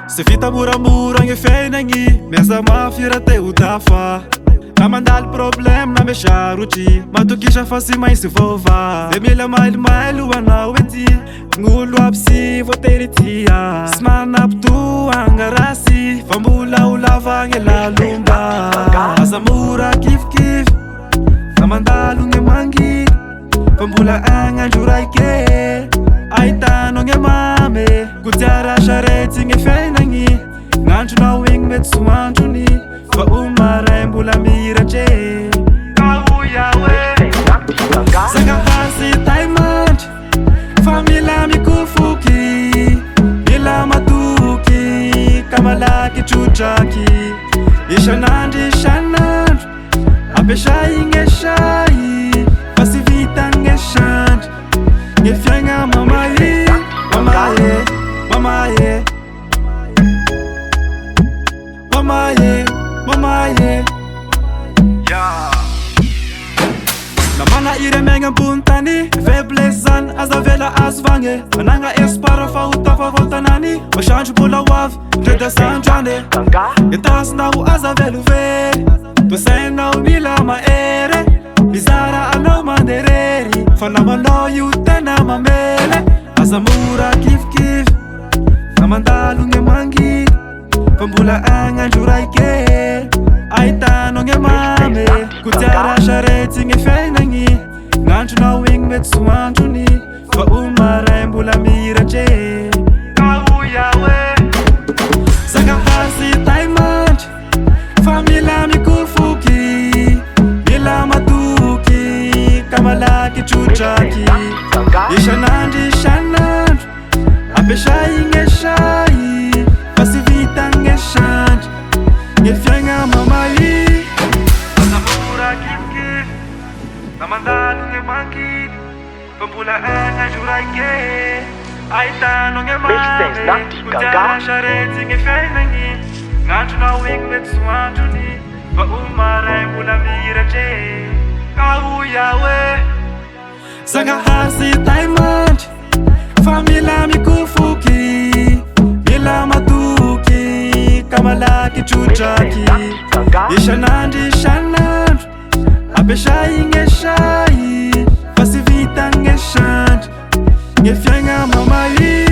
Se vita moramora nge fiainagny miasa mafy raha te ho tafa na mandalo problème na miasaroty matokisa fa sy mainsy vova de mila mailimay lohanao ety gn'olo aby sy voatery tia sy manapitohagna rasy fa mbola ho lavagny lalomba asa mora kifikify na mandalo gne mangidy fa mbola agnandro raike ahitanao gne mame kodiara sarety gne fiainagny gn'andronao igny mety soandrony fa omaray mbola miratre Zagahasy taimandry fa mila mikofoky mila matoky ka malaky trotraky isanandro isanandro ampesay gne say fa sy vita gne sandry gne fiaigna mamae mamae mamae mamae mamae na mana iremegna ambony tany faiblesse-zany aza vela azo vagny managna espoir fa ho tafavoltanany masandro mbola ho avy ndredasandro ane etasinao aza velovely tosainao mila mahere mizara anao manderery fa namanao io tena mamele aza mora kifikify na mandalo gne mangidy fa mbola agnandro raike ahitanao gne mame kodiara sarety gne fiainagny gn'andronao igny mety soandrony fa omaray mbola miratre Zagahasy taimandry fa mila mikofoky mila matoky ka malaky trotraky isanandro isanandro ampesay gne say fa sy vita gne sandry gne fiaigna mamae aza mora kifikify na mandalo gne mangidy fa mbola agnandro raike ahitanao gne mame kodiara sarety gne fiainagny gn'andronao igny mety soandrony fa omaray mbola miratre kaoyaoe Zagahasy taimandry fa mila mikofoky mila matoky ka malaky trotraky isanandro isanandro ampesay gne say fa sy vita gne sandry gne fiaigna mamae